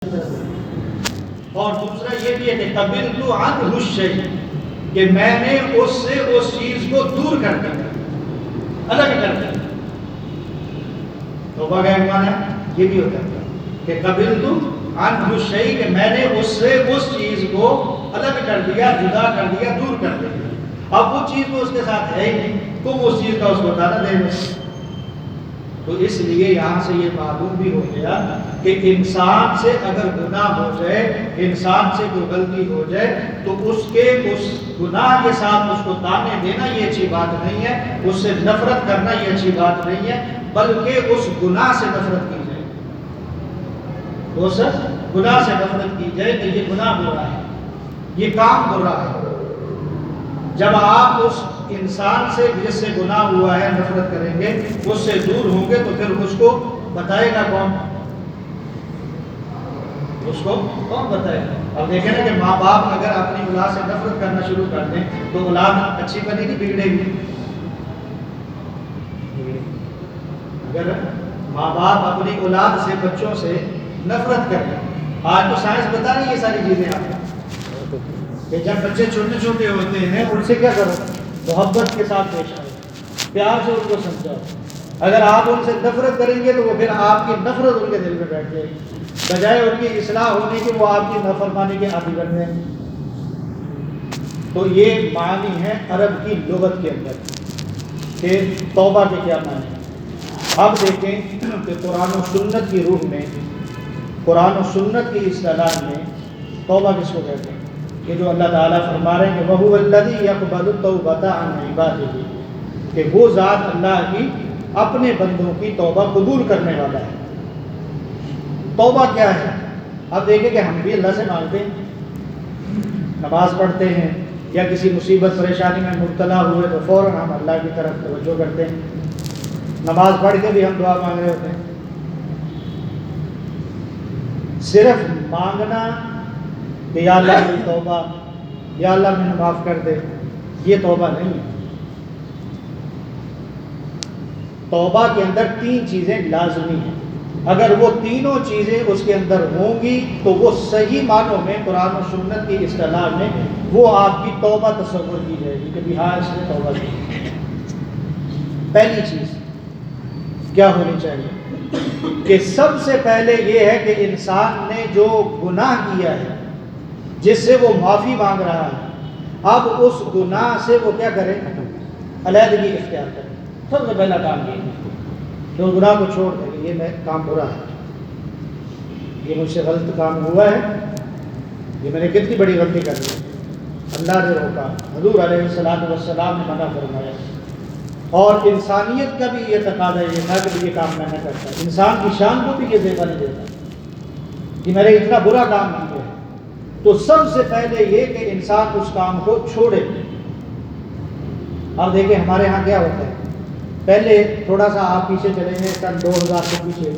اور دوسرا یہ بھی ہے کہ قبلت عنہ الشیء، کہ میں نے اس سے اس چیز کو دور کر دیا، الگ کر دیا۔ توبہ کا ایک معنی ہے یہ بھی ہوتا ہے کہ قبلت عنہ الشیء، کہ میں نے اس سے اس چیز کو الگ کر دیا، جدا کر دیا، دور کر دیا۔ اب وہ چیز تو اس کے ساتھ ہے ہی نہیں، تم اس چیز کا اس کو دانا دے دو۔ تو اس لیے یہاں سے یہ معلوم بھی ہو گیا کہ انسان سے اگر گناہ ہو جائے، انسان سے کوئی غلطی ہو جائے، تو اس گناہ کے ساتھ اس کو تانے دینا یہ اچھی بات نہیں ہے، اس سے نفرت کرنا یہ اچھی بات نہیں ہے، بلکہ اس گناہ سے نفرت کی جائے، اس گناہ سے نفرت کی جائے کہ یہ گناہ برا ہے، یہ کام برا ہے۔ جب آپ اس انسان سے جس سے گناہ ہوا ہے نفرت کریں گے، اس سے دور ہوں گے، تو پھر اس کو بتائے گا کون؟ اس کو کون بتائے گا؟ اب دیکھیں نا کہ ماں باپ اگر اپنی اولاد سے نفرت کرنا شروع کر دیں تو اولاد اچھی بنے گی بگڑے گی؟ اگر ماں باپ اپنی اولاد سے، بچوں سے نفرت کریں، آج تو سائنس بتا رہی ہے یہ ساری چیزیں آپ کو، کہ جب بچے چھوٹے چھوٹے ہوتے ہیں ان سے کیا کرو؟ محبت کے ساتھ پیش آئے، پیار سے ان کو سمجھاؤ۔ اگر آپ ان سے نفرت کریں گے تو وہ پھر آپ کی نفرت ان کے دل میں بیٹھ جائے گی، بجائے ان کی اصلاح ہونے کی وہ آپ کی نافرمانی کے عادی بن جائیں گے۔ تو یہ معنی ہے عرب کی لغت کے اندر کہ توبہ کے کیا معنی ہیں۔ اب دیکھیں کہ قرآن و سنت کی روح میں، قرآن و سنت کی اصطلاح میں توبہ کس کو کہتے ہیں؟ کہ جو اللہ تعالیٰ فرما رہے ہیں کہ وَهُوَ الَّذِي يَقْبَلُ التَّوْبَةَ عَنْ عِبَادِهِ، کہ وہ ذات اللہ کی اپنے بندوں کی توبہ قبول کرنے والا ہے۔ توبہ کیا ہے؟ اب دیکھیں کہ ہم بھی اللہ سے مانگتے ہیں، نماز پڑھتے ہیں، یا کسی مصیبت پریشانی میں مبتلا ہوئے تو فوراً ہم اللہ کی طرف توجہ کرتے ہیں، نماز پڑھ کے بھی ہم دعا مانگ رہے ہوتے ہیں۔ صرف مانگنا کہ یا اللہ میری توبہ، یا اللہ مجھے معاف کر دے، یہ توبہ نہیں ہے۔ توبہ کے اندر تین چیزیں لازمی ہیں، اگر وہ تینوں چیزیں اس کے اندر ہوں گی تو وہ صحیح معنوں میں قرآن و سنت کی اصطلاح میں وہ آپ کی توبہ تصور کی جائے گی کہ ہاں اس نے توبہ کی۔ پہلی چیز کیا ہونی چاہیے کہ سب سے پہلے یہ ہے کہ انسان نے جو گناہ کیا ہے، جس سے وہ معافی مانگ رہا ہے، اب اس گناہ سے وہ کیا کرے؟ علیحدگی اختیار کرے۔ سب سے پہلا کام یہ ہے کہ اس گناہ کو چھوڑ دے کہ یہ میں کام برا ہے، یہ مجھ سے غلط کام ہوا ہے، یہ میں نے کتنی بڑی غلطی کر دی، اللہ نے روکا، حضور علیہ السلام نے منع فرمایا، اور انسانیت کا بھی یہ تقاضا یہ تھا کہ یہ کام میں نہ کرتا، انسان کی شان کو بھی یہ دیکھا نہیں دیتا کہ میں نے اتنا برا کام کیا ہے۔ تو سب سے پہلے یہ کہ انسان اس کام کو چھوڑے۔ اب دیکھیں ہمارے ہاں کیا ہوتا ہے، پہلے تھوڑا سا آپ پیچھے چلیں گے سن 2000 سے پیچھے،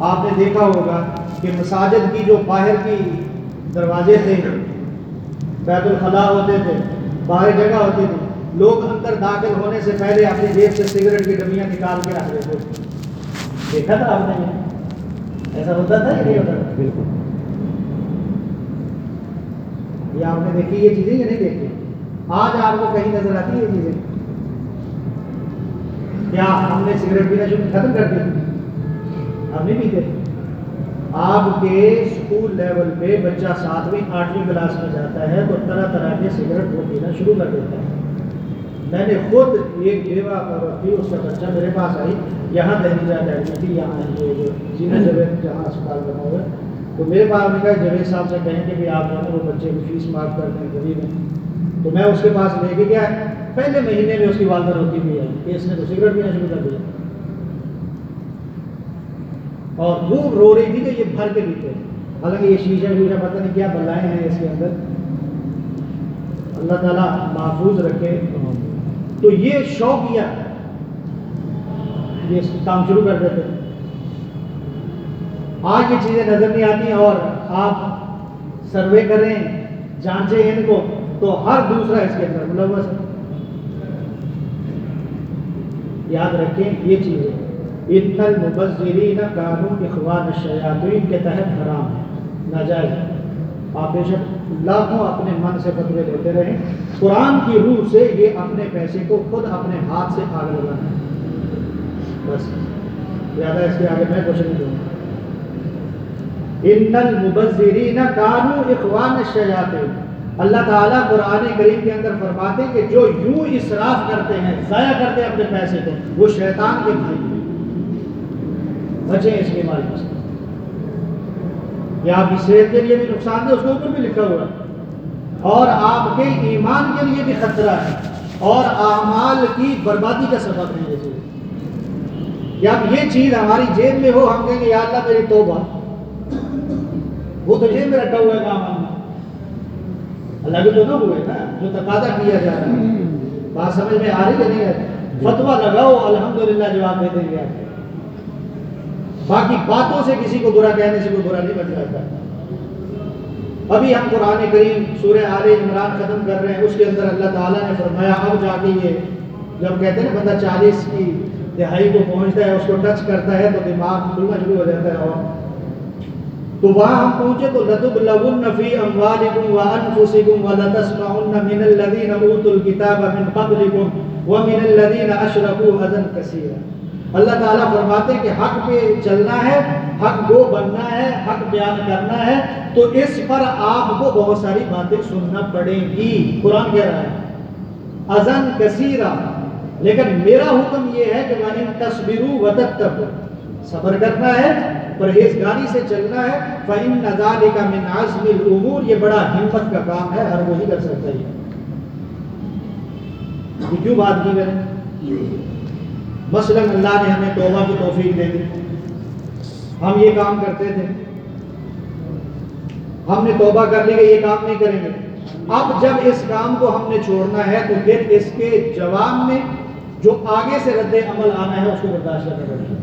آپ نے دیکھا ہوگا کہ مساجد کی جو باہر کی دروازے تھے، بیت الخلاء ہوتے تھے، باہر جگہ ہوتی تھی، لوگ اندر داخل ہونے سے پہلے اپنی جیب سے سگریٹ کی ڈبیاں نکال کے رکھ دیتے تھے۔ دیکھا تھا آپ نے؟ ایسا ہوتا تھا یا نہیں ہوتا تھا؟ بالکل۔ یہ آپ نے دیکھی یہ چیزیں یا نہیں دیکھی؟ آج آپ کو کہیں نظر آتی یہ چیزیں؟ کیا ہم نے سگریٹ پینا ختم کر دیا؟ ہم نہیں پیتے۔ آپ کے اسکول لیول پہ بچہ 7ویں 8ویں کلاس میں جاتا ہے تو طرح طرح کے سگریٹ وہ پینا شروع کر دیتا ہے۔ میں نے خود ایک بیوہ عورت تھی، اس کا بچہ میرے پاس آئی، یہاں دہلی ایڈمٹ تھی، یہاں یہ جو جینا جاوید جہاں اسپتال بنا ہوا ہے، تو میرے پاس نے کہا جاوید صاحب سے کہیں کہ آپ جو ہے وہ بچے کی فیس معاف کر دیں، غریب ہیں۔ تو میں اس کے پاس لے کے گیا، پہلے مہینے میں اس کی والدہ روتی بھی ہے کہ اس نے تو سگریٹ پینا شروع کر دیا، اور وہ رو رہی تھی کہ یہ بھر کے پیتے ہیں، حالانکہ یہ شیشہ پتہ نہیں کیا بلائیں ہیں اس کے اندر، اللہ تعالیٰ محفوظ رکھے۔ تو یہ شوقیہ یہ کام شروع کر دیتے ہیں۔ آج یہ چیزیں نظر نہیں آتی، اور آپ سروے کریں، جانچیں ان کو تو ہر دوسرا اس کے اندر ملوث ہے۔ یاد رکھیں یہ چیزیں ان المبذرین کانوا اخوان الشیاطین کے تحت حرام ہے۔ ناجائز. آپ بے شک لاکھوں اپنے من سے فتوے دیتے رہیں. قرآن کی روح سے یہ اپنے پیسے کو خود اپنے ہاتھ سے آگ لگانا ہے. بس زیادہ اس کے آگے میں کچھ نہیں دوں گا. ان المبذرین کانوا اخوان الشیاطین. اللہ تعالیٰ قرآن کریم کے اندر فرماتے کہ جو یوں اسراف کرتے ہیں، ضائع کرتے ہیں اپنے پیسے کو، وہ شیطان کے بھائی ہیں. بچیں اس بیماری سے. یہ آپ کی صحت کے لیے بھی نقصان ہے، اس کے اوپر بھی لکھا ہوا ہے، اور آپ کے ایمان کے لیے بھی خطرہ ہے، اور اعمال کی بربادی کا سبب ہے. یہ چیز یا یہ چیز ہماری جیب میں ہو، ہم کہیں گے یا اللہ میری توبہ، وہ تو جیب میں رکھا ہوا ہے کام. اللہ کے تو نہ ہوئے نا جو تقاضا کیا جا رہا ہے. بات سمجھ میں آ رہی ہے نہیں ہے؟ فتویٰ لگاؤ، الحمدللہ جواب دے دیں گے آپ. باقی باتوں سے کسی کو برا کہنے سے کوئی برا نہیں بن جاتا. ابھی ہم قرآن کریم سورہ آل عمران ختم کر رہے ہیں، اس کے اندر اللہ تعالیٰ نے فرمایا اب جا کے یہ جب کہتے ہیں نا بندہ 40 کی دہائی کو پہنچتا ہے، اس کو ٹچ کرتا ہے تو دماغ کھلنا شروع ہو جاتا ہے. اور تو وہاں ہم پہنچے تو لَتُبْلَوُنَّ فِي أَمْوَالِكُمْ وَأَنفُسِكُمْ وَلَتَسْمَعُنَّ مِنَ الَّذِينَ أُوتُوا الْكِتَابَ مِنْ قَبْلِكُمْ وَمِنَ الَّذِينَ أَشْرَكُوا أَذًى كَثِيرًا. اللہ تعالیٰ فرماتے ہیں کہ حق پہ چلنا ہے، حق گو بننا ہے، حق بیان کرنا ہے، تو اس پر آپ کو بہت ساری باتیں سننا پڑیں گی. قرآن کہہ رہا ہے اذن کثیرا، لیکن میرا حکم یہ ہے کہ وَإِن تَصْبِرُوا وَتَتَّقُوا، صبر کرنا ہے، پرہیزگاری سے چلنا ہے. فَإِنَّ ذَلِكَ مِنْ عَزْمِ الْأُمُورِ، یہ بڑا ہمت کا کام ہے، ہر وہی کر سکتا ہے. یہ کیوں بات کی میں نے؟ مثلا اللہ نے ہمیں توبہ کی توفیق دے دی، ہم یہ کام کرتے تھے، ہم نے توبہ کر لی کہ یہ کام نہیں کریں گے. اب جب اس کام کو ہم نے چھوڑنا ہے تو پھر اس کے جواب میں جو آگے سے رد عمل آنا ہے اس کو برداشت کرنا پڑے گا.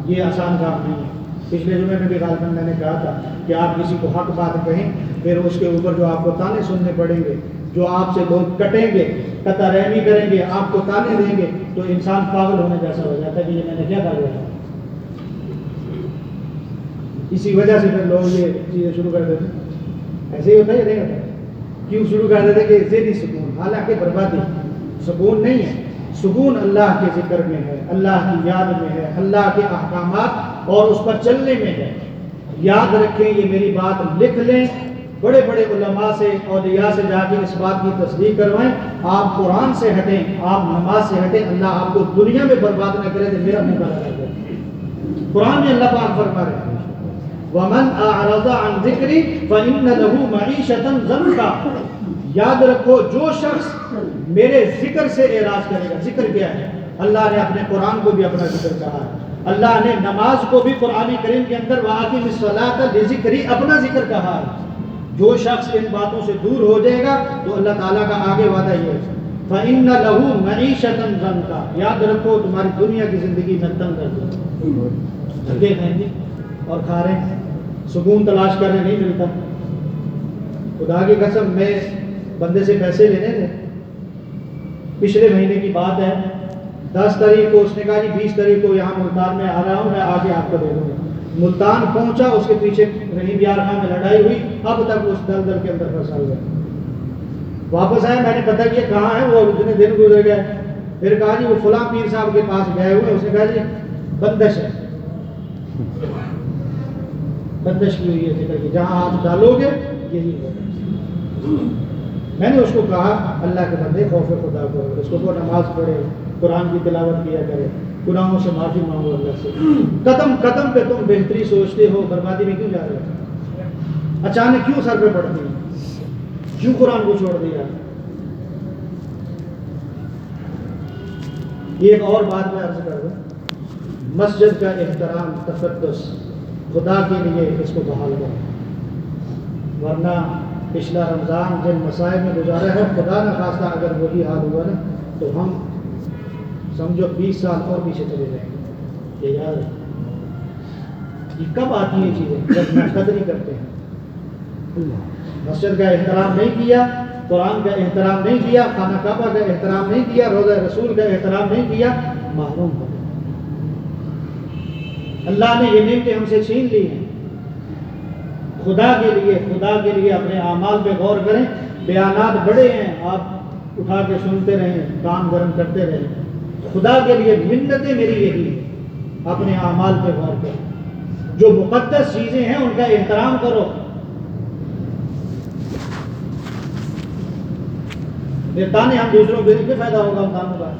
یہ آسان کام نہیں ہے. پچھلے جمعے میں بھی غالباً میں نے کہا تھا کہ آپ کسی کو حق بات کہیں، پھر اس کے اوپر جو آپ کو تانے سننے پڑیں گے، جو آپ سے لوگ کٹیں گے، قطع رحمی کریں گے، آپ کو تانے دیں گے، تو انسان پاگل ہونے جیسا ہو جاتا ہے کہ یہ میں نے کیا کر لیا. اسی وجہ سے پھر لوگ یہ چیزیں شروع کر دیتے. ایسے ہی ہوتا ہے نہیں ہوتا؟ کیوں شروع کر دیتے کہ ذہنی سکون، حالانکہ بربادی سکون نہیں ہے. سکون اللہ کے ذکر میں ہے، اللہ کی یاد میں ہے، اللہ کے احکامات اور اس پر چلنے میں ہے. یاد رکھیں، یہ میری بات لکھ لیں، بڑے بڑے علماء سے اولیاء سے جا کے اس بات کی تصدیق کروائیں. آپ قرآن سے ہٹیں، آپ نماز سے ہٹیں، اللہ آپ کو دنیا میں برباد نہ کرے تو میرا منہ بنا کر دے. قرآن میں اللہ پاک فرما رہے ہیں وَمَنْ أَعْرَضَ عَنْ ذِكْرِي فَإِنَّ لَهُ مَعِيشَةً ضَنْكًا. یاد رکھو جو شخص میرے ذکر سے اعراض کرے گا. ذکر کیا ہے؟ اللہ نے اپنے قرآن کو بھی اپنا ذکر کہا ہے. اللہ نے نماز کو بھی قرآن کریم کے اندر وَأَقِمِ الصَّلَاةَ لِذِكْرِي اپنا ذکر کہا ہے. جو شخص ان باتوں سے دور ہو جائے گا تو اللہ تعالیٰ کا آگے وعدہ یہ ہے فَإِنَّ لَهُ مَعِيشَةً ضَنْكًا. یاد رکھو تمہاری دنیا کی زندگی میں تنگ کر دو. دھکے کھائیں گے اور کھا رہے ہیں، سکون تلاش کر رہے نہیں ملتا. خدا کی قسم میں بندے سے پیسے لینے تھے، پچھلے مہینے کی بات ہے، 10 تاریخ کو اس نے کہا جی 20 تاریخ کو یہاں ملتان میں آ رہا ہوں، میں آگے آپ کو دے دوں گا. ملتان پہنچا، اس کے پیچھے رحیم یار خان میں لڑائی ہوئی، اب تک اس دلدل کے اندر پھنسا ہوا ہے. واپس آئے، میں نے پتہ کیا کہاں ہے وہ، اتنے دن گزر گئے. پھر کہا جی وہ فلاں پیر صاحب کے پاس گئے ہوئے، اس نے کہا جی بندش ہے، بندش کی ہوئی ہے ذکر کی، جہاں آپ ڈالو گے یہی ہوگا. میں نے اس کو کہا اللہ کے بندے خوف خدا کرو، اس کو نماز پڑھے، قرآن کی تلاوت کیا کرے، گناہوں سے معافی مانگو اللہ سے. قدم قدم پہ تم بہتری سوچتے ہو، بربادی میں کیوں جا رہے ہو؟ اچانک کیوں سر پہ پڑتی ہے؟ کیوں قرآن کو چھوڑ دیا؟ یہ ایک اور بات میں عرض کر دوں، مسجد کا احترام، تقدس خدا کے لیے اس کو بحال کرو، ورنہ پچھلا رمضان جن مسائل میں گزارا ہے، خدا نہ خواستہ اگر وہی حال ہوا نا تو ہم سمجھو 20 سال اور پیچھے چلے جائیں گے. یہ یاد ہے. یہ کب آتی ہیں چیزیں؟ جب نہ قدری کرتے ہیں. مسجد کا احترام نہیں کیا، قرآن کا احترام نہیں کیا، خانہ کعبہ کا احترام نہیں کیا، روضہ رسول کا احترام نہیں کیا، محروم ہو گئے. اللہ نے یہ نعمتیں ہم سے چھین لی ہیں. خدا کے لیے اپنے اعمال پہ غور کریں. بیانات بڑے ہیں، آپ اٹھا کے سنتے رہیں، کام گرم کرتے رہیں. خدا کے لیے منتیں میری یہی ہے، اپنے اعمال پہ غور کریں. جو مقدس چیزیں ہیں ان کا احترام کرو. یہ تانے ہم دوسروں کو دے کے فائدہ ہوگا ان کاموں کا.